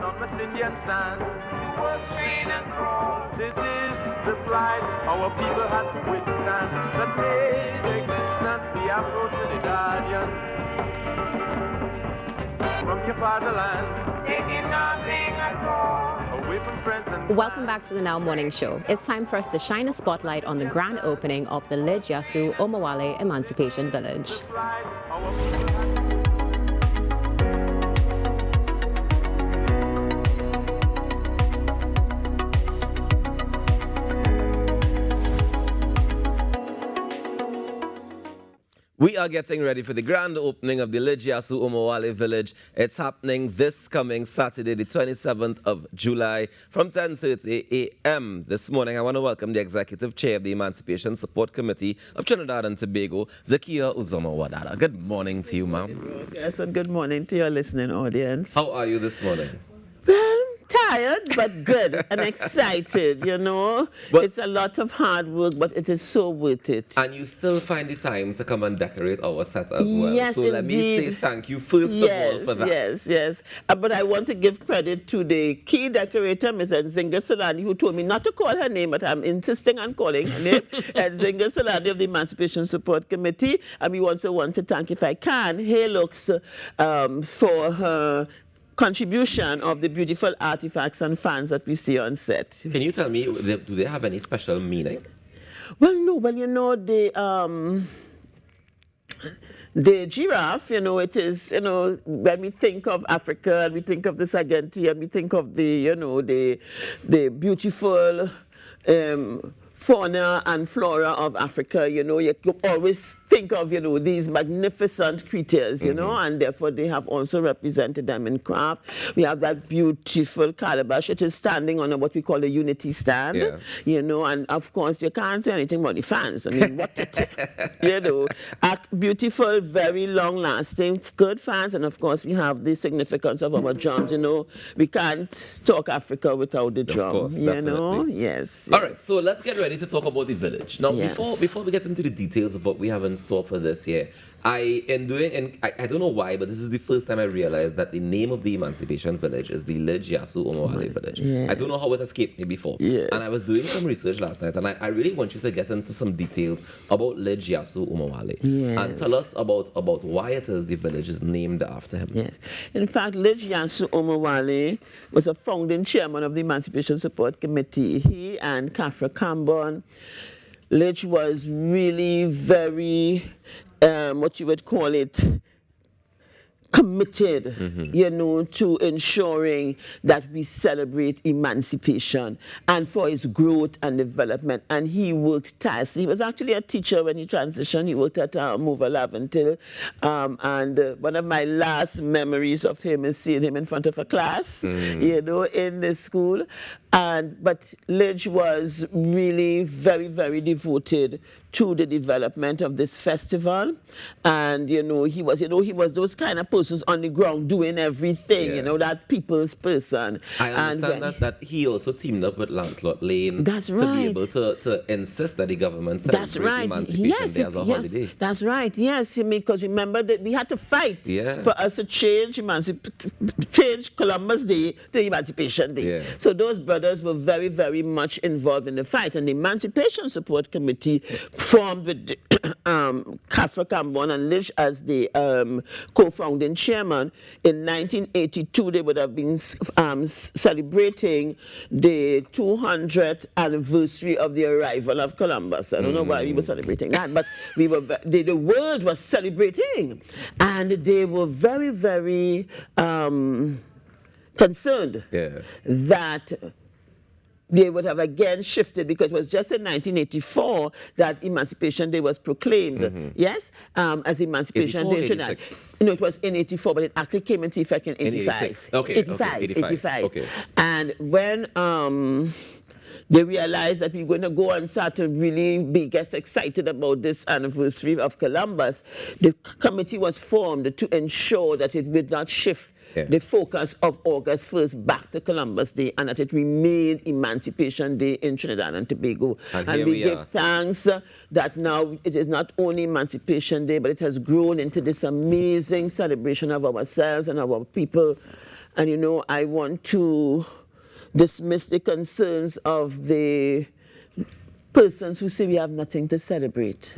on West Indian sand. It was rain and cold. This is the plight our people had to withstand. That made existence the Afro-Trinidadian. From your fatherland, taking nothing at all. Away from friends and Welcome back to the Now Morning Show. It's time for us to shine a spotlight on the grand opening of the Lidj Yasu Omowale Emancipation Village. We are getting ready for the grand opening of the Lidj Yasu Omowale Village. It's happening this coming Saturday, the 27th of July from 10:30 a.m. This morning, I want to welcome the Executive Chair of the Emancipation Support Committee of Trinidad and Tobago, Zakiya Uzoma-Wadada. Good morning to you, ma'am. Yes, and good morning to your listening audience. How are you this morning? Well, tired, but good and excited, you know. But it's a lot of hard work, but it is so worth it. And you still find the time to come and decorate our set as well. Yes, so let me say thank you first of all for that. Yes. But I want to give credit to the key decorator, Ms. Zinga Salani, who told me not to call her name, but I'm insisting on calling her name, Zinga Salani of the Emancipation Support Committee. And we also want to thank, if I can, Looks for her contribution of the beautiful artifacts and fans that we see on set. Can you tell me, do they have any special meaning? Well, no. Well, you know, the giraffe, you know, it is, you know, when we think of Africa, and we think of the Sagenti, and we think of the, you know, the beautiful fauna and flora of Africa, you know, you always think of, you know, these magnificent creatures, you know, and therefore they have also represented them in craft. We have that beautiful calabash. It is standing on what we call a unity stand, you know, and of course you can't say anything about the fans. I mean, you know, beautiful, very long-lasting, good fans, and of course we have the significance of our drums, you know. We can't talk Africa without the drum, of course, you definitely. know. Yes. All right, so let's get ready to talk about the village. Now, Yes. before we get into the details of what we have in store for this year, I don't know why, but this is the first time I realized that the name of the Emancipation Village is the Lidj Yasu Omowale Village. Yes. I don't know how it escaped me before. Yes. And I was doing some research last night, and I really want you to get into some details about Lidj Yasu Omowale. Yes. And tell us about why it is the village is named after him. Yes. In fact, Lidj Yasu Omowale was a founding chairman of the Emancipation Support Committee. He and Kafra Kambon. Lidj was really very, what you would call it, committed, you know, to ensuring that we celebrate emancipation and for his growth and development. And he worked tirelessly. He was actually a teacher when he transitioned. He worked at Mova Laventil. And one of my last memories of him is seeing him in front of a class, you know, in the school. But Lidj was really very, very devoted to the development of this festival. And, you know, he was those kind of persons on the ground doing everything, you know, that people's person. I understand that he also teamed up with Lancelot Lane That's to right. be able to insist that the government celebrate Emancipation Day as a holiday. That's right, yes, because remember that we had to fight for us to change Columbus Day to Emancipation Day. Yeah. So those brothers were very, very much involved in the fight. And the Emancipation Support Committee formed with Kafra Kambon and Lidj as the co-founding chairman. In 1982, they would have been celebrating the 200th anniversary of the arrival of Columbus. I don't know why we were celebrating that, but the world was celebrating. And they were very, very concerned that they would have again shifted, because it was just in 1984 that Emancipation Day was proclaimed, yes, as Emancipation Day in Trinidad. No, it was in 84, but it actually came into effect in 85. Okay, 85. Okay. And when they realized that we were going to go and start to really get excited about this anniversary of Columbus, the committee was formed to ensure that it would not shift the focus of August 1st back to Columbus Day, and that it remained Emancipation Day in Trinidad and Tobago. And we give thanks that now it is not only Emancipation Day, but it has grown into this amazing celebration of ourselves and our people. And, you know, I want to dismiss the concerns of the persons who say we have nothing to celebrate.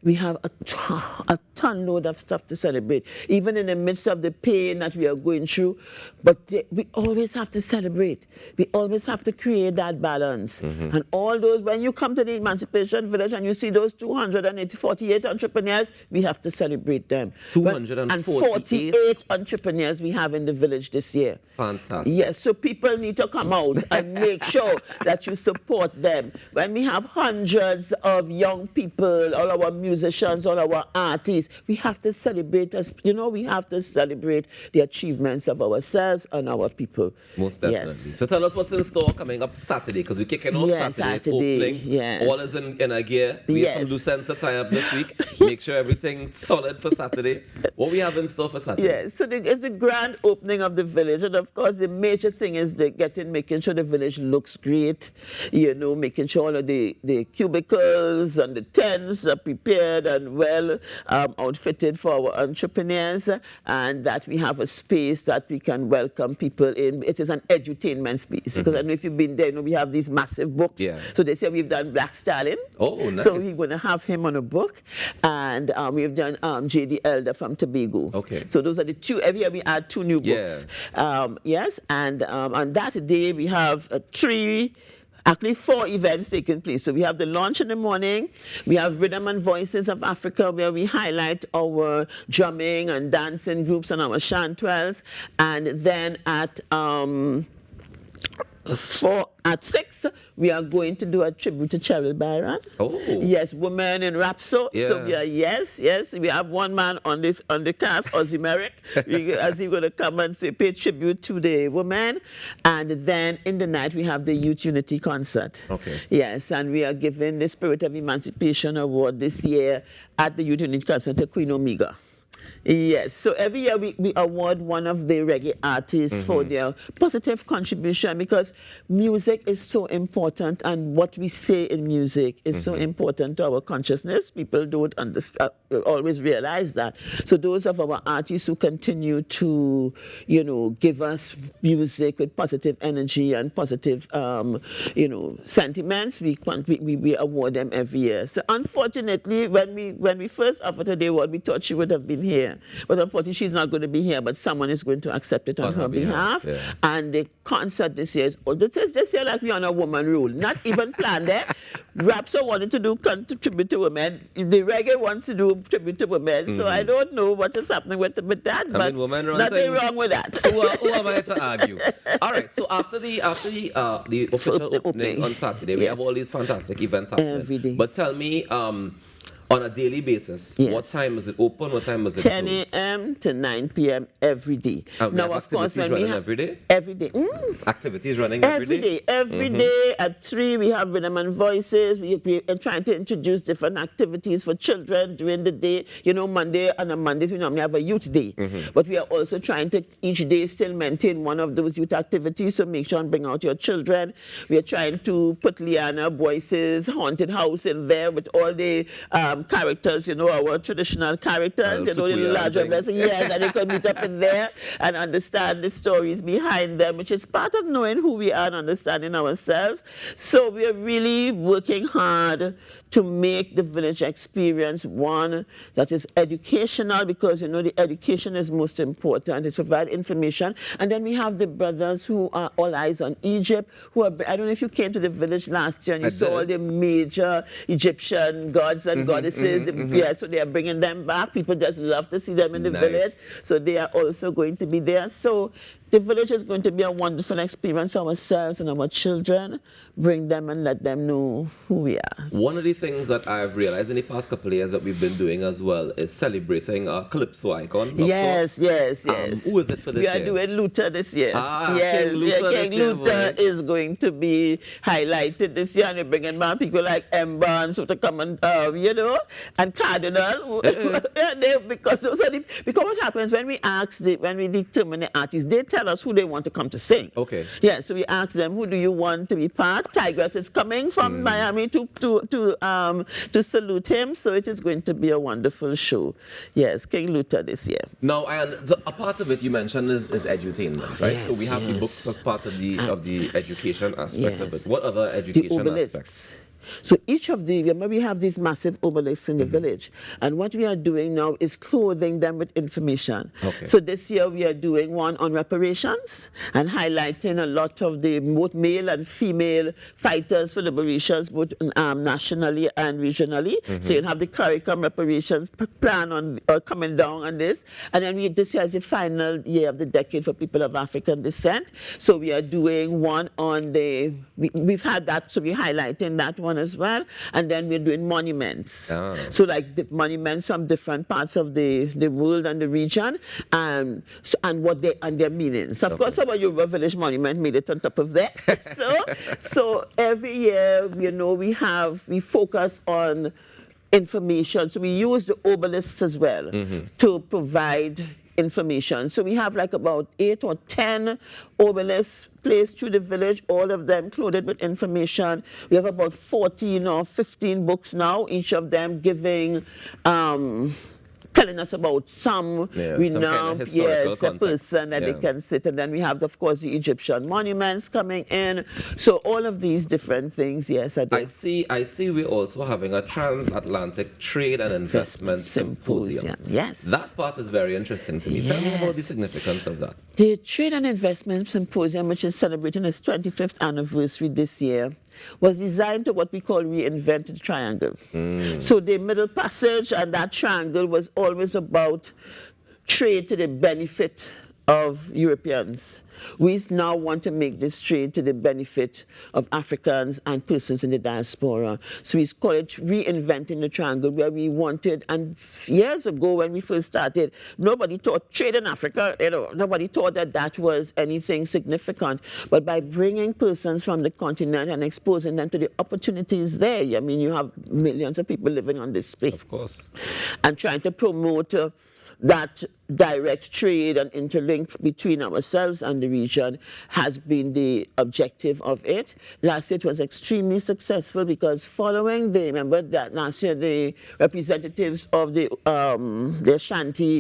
We have a ton load of stuff to celebrate, even in the midst of the pain that we are going through. But we always have to celebrate. We always have to create that balance. And all those, when you come to the Emancipation Village and you see those 248 entrepreneurs, we have to celebrate them. 248 entrepreneurs we have in the village this year. Fantastic. Yes, so people need to come out and make sure that you support them. When we have hundreds of young people, all our musicians, all our artists, we have to celebrate us. You know, we have to celebrate the achievements of ourselves and our people. Most definitely. Yes. So tell us what's in store coming up Saturday, because we're kicking off Saturday, opening. Yes. All is in a gear. We have some loose ends to tie up this week. Make sure everything's solid for Saturday. What we have in store for Saturday? Yes, so it's the grand opening of the village. And of course, the major thing is making sure the village looks great. You know, making sure all of the cubicles and the tents are prepared and well outfitted for our entrepreneurs, and that we have a space that we can welcome people in. It is an edutainment space, because I don't know if you've been there, you know, we have these massive books. Yeah. So they say we've done Black Stalin. Oh, nice. So we're going to have him on a book. And we've done J.D. Elder from Tobago. Okay. So those are the two. Every year we add 2 new books. Yes, and on that day we have 4 events taking place. So we have the launch in the morning, we have Rhythm and Voices of Africa, where we highlight our drumming and dancing groups and our chantwells, and then at 6, we are going to do a tribute to Cheryl Byron. Oh. Yes, women in rap. So we are, yes, we have one man on the cast, Ozzy Merrick, as he's going to come and pay tribute to the women. And then in the night, we have the Youth Unity concert. Okay. Yes, and we are giving the Spirit of Emancipation Award this year at the Youth Unity concert to Queen Omega. Yes, so every year we award one of the reggae artists for their positive contribution, because music is so important, and what we say in music is so important to our consciousness. People don't always realize that. So those of our artists who continue to, you know, give us music with positive energy and positive, you know, sentiments, we award them every year. So unfortunately, when we first offered her the award, we thought she would have been here. But unfortunately, she's not going to be here, but someone is going to accept it on her behalf. Yeah. And the concert this year is, this year like we on a woman rule, not even planned there. Rapso wanted to do tribute to women. The reggae wants to do tribute to women. So I don't know what is happening with that, but nothing wrong with that. Who am I to argue? All right, so after the official opening on Saturday, we have all these fantastic events happening. Every day. But tell me, on a daily basis, what time is it open? What time is it 10 a.m. to 9 p.m. every day. Now, of course, when we have every day? Every day. Activities running every day? Every day at 3, we have Rhythm and Voices. We are trying to introduce different activities for children during the day. You know, on Mondays, we normally have a youth day. But we are also trying to, each day, still maintain one of those youth activities. So make sure and bring out your children. We are trying to put Liana Boyce's haunted house in there with all the characters, you know, our traditional characters, you know, the larger vessels, yes, and they can meet up in there and understand the stories behind them, which is part of knowing who we are and understanding ourselves. So we are really working hard to make the village experience one that is educational, because, you know, the education is most important. It's provide information. And then we have the brothers who are all eyes on Egypt, who are, I don't know if you came to the village last year and you saw all the major Egyptian gods and goddesses. Yeah, so they are bringing them back. People just love to see them in the village. So they are also going to be there. So the village is going to be a wonderful experience for ourselves and our children. Bring them and let them know who we are. One of the things that I've realized in the past couple of years that we've been doing as well is celebrating a Calypso icon. Yes. Who is it for this year? We are doing Luther this year. King Luther is going to be highlighted this year, and we're bringing back people like Ember and so to come and, you know, and Cardinal. Because what happens when we determine the artists, they tell tell us who they want to come to sing. Okay. Yeah, so we asked them, who do you want to be part? Tigress is coming from Miami to salute him, so it is going to be a wonderful show. Yes, King Luther this year. Now, a part of it you mentioned is edutainment, right? Yes, so we have the yes. books as part of the education aspect of Yes. it. What other The education obelisks. aspects? So each of the, remember we have these massive obelisks in the village, and what we are doing now is clothing them with information. Okay. So this year we are doing one on reparations and highlighting a lot of the both male and female fighters for liberations, both nationally and regionally. So you'll have the curriculum reparations plan on coming down on this, and then this year is the final year of the decade for people of African descent. So we are doing one on we've had that, so we're highlighting that one as well, and then we're doing monuments. So like the monuments from different parts of the world and the region, and what their meanings. Of course, our Yoruba village monument made it on top of that. so every year, we focus on information. So we use the obelisks as well to provide information. So we have like about 8 or 10 obelisks placed through the village, all of them clothed with information. We have about 14 or 15 books now, each of them giving telling us about some renowned historical person that they can sit. And then we have, of course, the Egyptian monuments coming in. So all of these different things, yes. I see we're also having a transatlantic trade and investment symposium. Yes. That part is very interesting to me. Yes. Tell me about the significance of that. The Trade and Investment Symposium, which is celebrating its 25th anniversary this year, was designed to what we call reinvent the triangle. So the middle passage and that triangle was always about trade to the benefit of Europeans. We now want to make this trade to the benefit of Africans and persons in the diaspora. So we call it reinventing the triangle, where we wanted, and years ago when we first started, nobody thought trade in Africa, nobody thought that was anything significant. But by bringing persons from the continent and exposing them to the opportunities there, I mean, you have millions of people living on this space. Of course. And trying to promote that direct trade and interlink between ourselves and the region has been the objective of it. Last year it was extremely successful because following remember that last year the representatives of the Ashanti,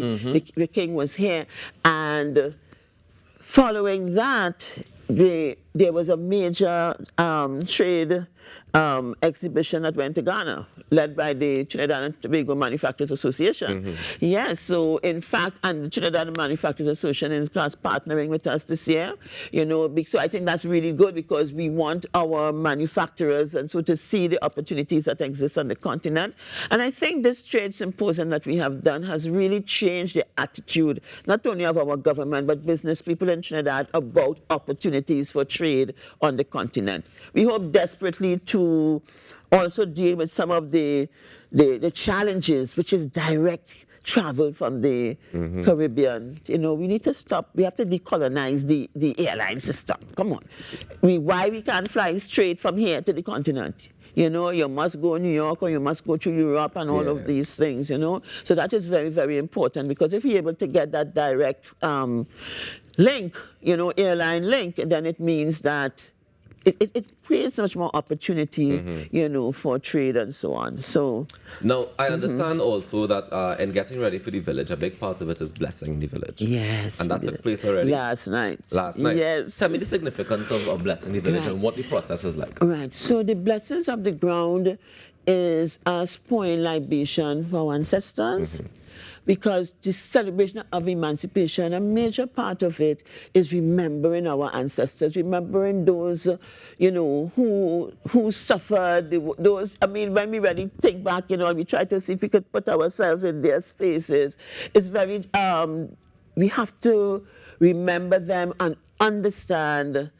the king was here, and following that there was a major trade exhibition that went to Ghana, led by the Trinidad and Tobago Manufacturers Association. Yes, so in fact, and the Trinidad Manufacturers Association is partnering with us this year, so I think that's really good because we want our manufacturers and so to see the opportunities that exist on the continent. And I think this trade symposium that we have done has really changed the attitude, not only of our government, but business people in Trinidad about opportunities for trade on the continent. We hope desperately to also deal with some of the challenges, which is direct travel from the Caribbean. We need to stop. We have to decolonize the airline system. Come on. Why we can't fly straight from here to the continent? You must go New York or you must go to Europe and all of these things, So that is very, very important because if we're able to get that direct link, airline link, then it means that it creates much more opportunity, for trade and so on. So now I understand also that in getting ready for the village, a big part of it is blessing the village. Yes, and that took place already last night. Yes. Tell me the significance of blessing the village and what the process is like. Right. So the blessings of the ground is us pouring libation for our ancestors. Because the celebration of emancipation, a major part of it is remembering our ancestors, remembering those, who suffered, those, when we really think back, we try to see if we could put ourselves in their spaces. It's very, we have to remember them and understand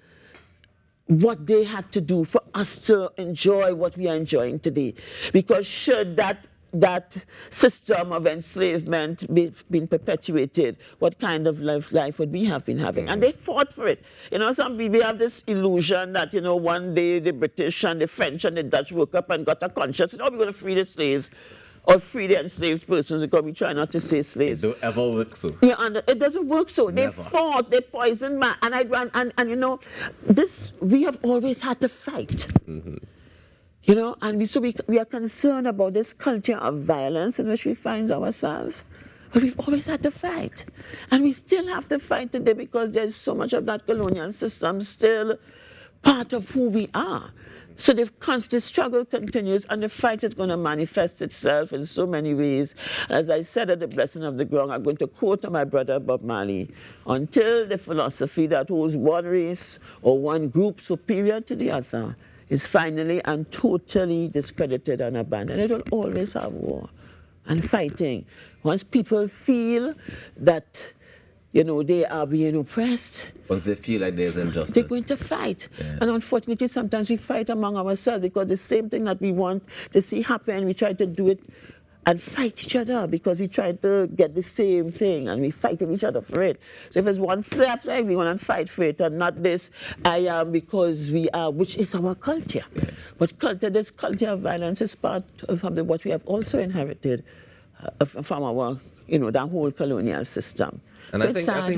what they had to do for us to enjoy what we are enjoying today. Because should that system of enslavement being perpetuated, what kind of life would we have been having? And they fought for it. Some people have this illusion that, one day the British and the French and the Dutch woke up and got a conscience, we're going to free the slaves. or free the enslaved persons, because we try not to say slaves. It don't ever work so. Yeah, and it doesn't work so. They Never. fought, they poisoned man, and I ran, and you know, this we have always had to fight. You know, and we are concerned about this culture of violence in which we find ourselves. But we've always had to fight. And we still have to fight today because there's so much of that colonial system still part of who we are. So the constant struggle continues, and the fight is going to manifest itself in so many ways. As I said at the Blessing of the Ground, I'm going to quote my brother Bob Marley, until the philosophy that holds one race or one group superior to the other is finally and totally discredited and abandoned. It will always have war and fighting. Once people feel that, you know, they are being oppressed, Once they feel like there's injustice, they're going to fight. Yeah. And unfortunately, sometimes we fight among ourselves because the same thing that we want to see happen, we try to do it and fight each other because we try to get the same thing and we fighting each other for it. So if it's one flag, we want to fight for it, and not this, I am because we are, which is our culture. Yeah. But this culture of violence is part of what we have also inherited from our, you know, that whole colonial system. And So I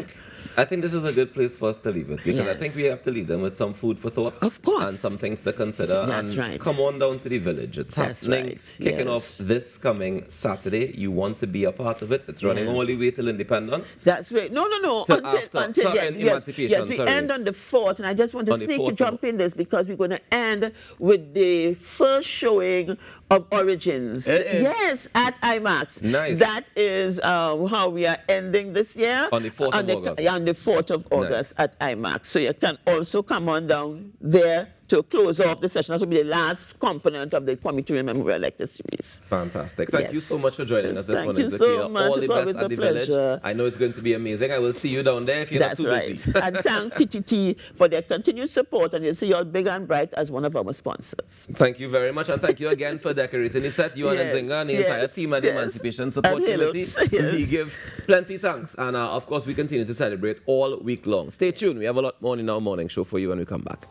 it's think this is a good place for us to leave it, because I Yes. think we have to leave them with some food for thought. Of course. And some things to consider. That's and right. come on down to the village. It's That's happening, right. kicking Yes. off this coming Saturday. You want to be a part of it. It's running Yes. all the way till independence. That's right. No. Till after- Emancipation, yes, we sorry. end on the 4th, and I just want to On the sneak 4th to jump in this because we're going to end with the first showing of Origins. Yes, at IMAX. Nice. That is how we are ending this year. On the 4th of August. Yeah, on the 4th of August at IMAX. So you can also come on down there to close off the session. That will be the last component of the Coming to Remember We Elected series. Fantastic. Thank you Yes. so much for joining Yes, us this thank morning, you Zakiya. so much. All the It's best always at a the village. pleasure. I know it's going to be amazing. I will see you down there if you're That's not too right. busy. And thank TTT for their continued support, and you'll see you all big and bright as one of our sponsors. Thank you very much, and thank you again for decorating the set. You and Yes, Nzinga and the yes, entire team at the yes. Emancipation Support And Committee. halos, yes. We give plenty thanks, and of course, we continue to celebrate all week long. Stay tuned. We have a lot more in our morning show for you when we come back.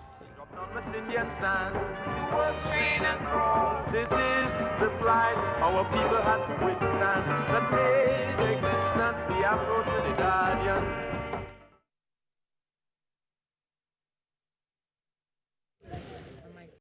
West Indian sand, it was rain and cold. This is the plight our people had to withstand that made existence the Afro-Trinidadian.